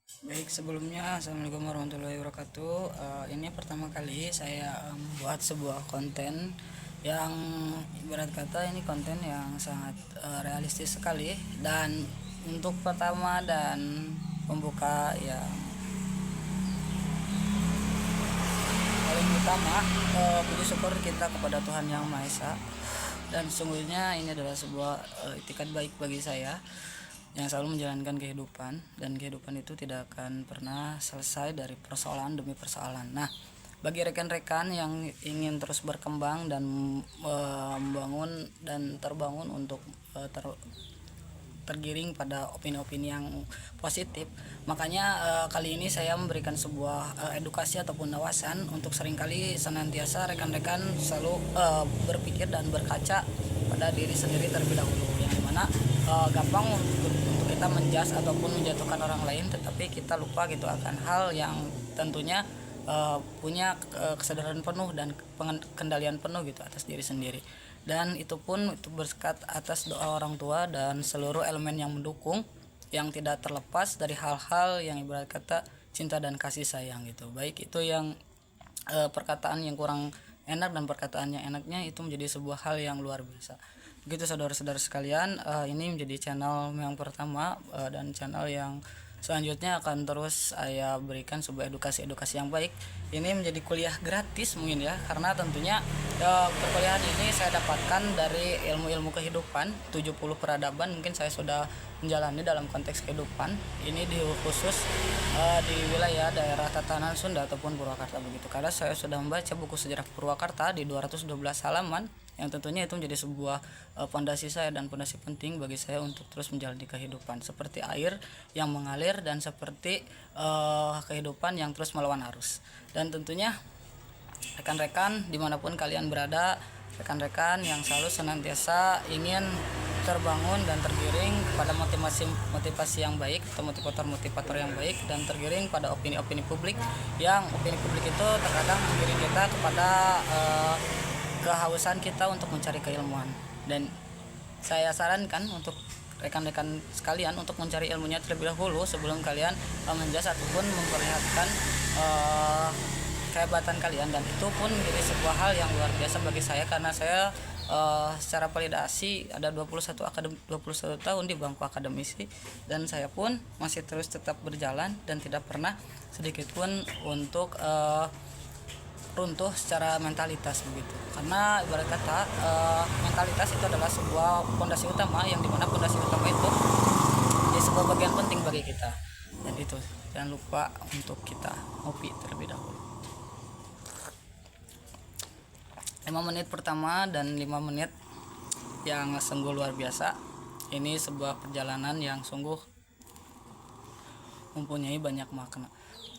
Baik, sebelumnya Assalamualaikum warahmatullahi wabarakatuh. Ini pertama kali saya buat sebuah konten yang ibarat kata ini konten yang sangat realistis sekali. Dan untuk pertama dan pembuka yang paling utama, puji syukur kita kepada Tuhan Yang Maha Esa. Dan sesungguhnya ini adalah sebuah itikat baik bagi saya yang selalu menjalankan kehidupan, dan kehidupan itu tidak akan pernah selesai dari persoalan demi persoalan. Nah, bagi rekan-rekan yang ingin terus berkembang dan membangun dan terbangun untuk tergiring pada opini-opini yang positif, makanya kali ini saya memberikan sebuah edukasi ataupun wawasan untuk seringkali senantiasa rekan-rekan selalu berpikir dan berkaca pada diri sendiri terlebih dahulu, yang dimana gampang untuk kita menjas ataupun menjatuhkan orang lain, tetapi kita lupa gitu akan hal yang tentunya punya kesadaran penuh dan kendalian penuh gitu atas diri sendiri. Dan itu pun itu berkat atas doa orang tua dan seluruh elemen yang mendukung, yang tidak terlepas dari hal-hal yang ibarat kata cinta dan kasih sayang gitu. Baik itu yang perkataan yang kurang enak dan perkataan yang enaknya itu menjadi sebuah hal yang luar biasa. Begitu saudara-saudara sekalian, ini menjadi channel yang pertama, dan channel yang selanjutnya akan terus saya berikan sebuah edukasi-edukasi yang baik. Ini menjadi kuliah gratis mungkin ya, karena tentunya perkuliahan ini saya dapatkan dari ilmu-ilmu kehidupan 70 peradaban mungkin saya sudah menjalani dalam konteks kehidupan. Ini di khusus di wilayah daerah Tatanan Sunda ataupun Purwakarta begitu. Karena saya sudah membaca buku sejarah Purwakarta di 212 halaman, yang tentunya itu menjadi sebuah fondasi saya dan fondasi penting bagi saya untuk terus menjalani kehidupan seperti air yang mengalir dan seperti kehidupan yang terus melawan arus. Dan tentunya rekan-rekan dimanapun kalian berada, rekan-rekan yang selalu senantiasa ingin terbangun dan tergiring pada motivasi yang baik atau motivator yang baik, dan tergiring pada opini-opini publik, yang opini publik itu terkadang menggiring kita kepada kehausan kita untuk mencari keilmuan. Dan saya sarankan untuk rekan-rekan sekalian untuk mencari ilmunya terlebih dahulu sebelum kalian menjas ataupun memperlihatkan kehebatan kalian. Dan itu pun menjadi sebuah hal yang luar biasa bagi saya, karena saya secara validasi ada 21 tahun di bangku akademisi, dan saya pun masih terus tetap berjalan dan tidak pernah sedikit pun untuk runtuh secara mentalitas begitu. Karena ibarat kata mentalitas itu adalah sebuah fondasi utama, yang dimana fondasi utama itu jadi sebuah bagian penting bagi kita. Dan itu jangan lupa untuk kita ngopi terlebih dahulu 5 menit pertama dan 5 menit yang sungguh luar biasa. Ini sebuah perjalanan yang sungguh mempunyai banyak makna.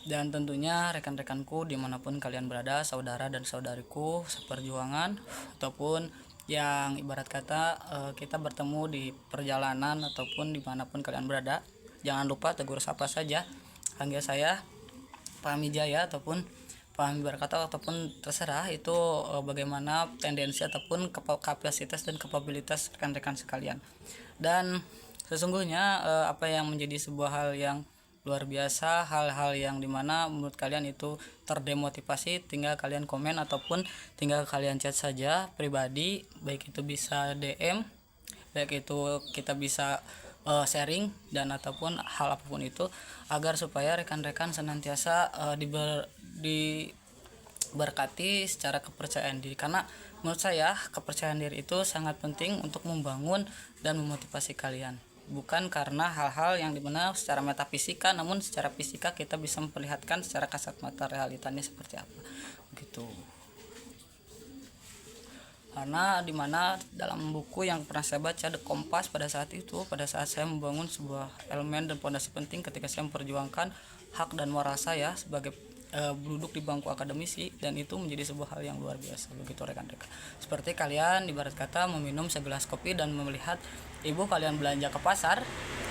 Dan tentunya rekan-rekanku dimanapun kalian berada, saudara dan saudariku seperjuangan, ataupun yang ibarat kata kita bertemu di perjalanan ataupun dimanapun kalian berada, jangan lupa tegur sapa saja, panggil saya Pak Mijaya ataupun Pak berkata, ataupun terserah itu bagaimana tendensi ataupun kapasitas dan kapabilitas rekan-rekan sekalian. Dan sesungguhnya apa yang menjadi sebuah hal yang luar biasa, hal-hal yang dimana menurut kalian itu terdemotivasi, tinggal kalian komen ataupun tinggal kalian chat saja pribadi, baik itu bisa DM, baik itu kita bisa sharing dan ataupun hal apapun itu, agar supaya rekan-rekan senantiasa diberkati secara kepercayaan diri. Karena menurut saya kepercayaan diri itu sangat penting untuk membangun dan memotivasi kalian, bukan karena hal-hal yang dimana secara metafisika, namun secara fisika kita bisa memperlihatkan secara kasat mata realitanya seperti apa begitu. Karena dimana dalam buku yang pernah saya baca The Kompas, pada saat saya membangun sebuah elemen dan fondasi penting ketika saya memperjuangkan hak dan moral saya sebagai duduk di bangku akademisi, dan itu menjadi sebuah hal yang luar biasa begitu rekan-rekan. Seperti kalian ibarat kata meminum segelas kopi dan melihat ibu kalian belanja ke pasar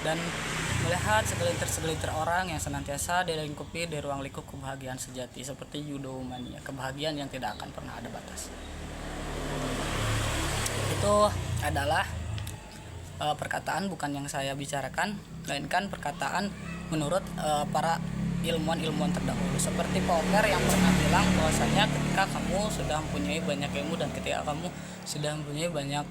dan melihat segelintir orang yang senantiasa dilingkupi di ruang lingkup kebahagiaan sejati seperti eudaimonia, kebahagiaan yang tidak akan pernah ada batas. Itu adalah perkataan bukan yang saya bicarakan, melainkan perkataan menurut para ilmuwan-ilmuwan terdahulu, seperti Pauker yang pernah bilang bahwasanya ketika kamu sudah mempunyai banyak ilmu dan ketika kamu sudah mempunyai banyak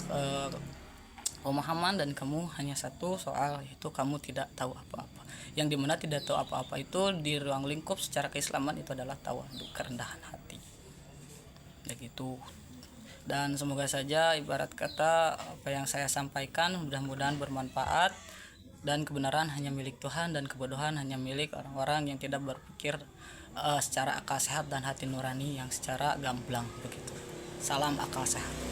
pemahaman dan kamu hanya satu soal, itu kamu tidak tahu apa-apa. Yang dimana tidak tahu apa-apa itu di ruang lingkup secara keislaman itu adalah tawadhu, kerendahan hati begitu. Dan semoga saja ibarat kata apa yang saya sampaikan mudah-mudahan bermanfaat, dan kebenaran hanya milik Tuhan dan kebodohan hanya milik orang-orang yang tidak berpikir secara akal sehat dan hati nurani yang secara gamblang begitu. Salam akal sehat.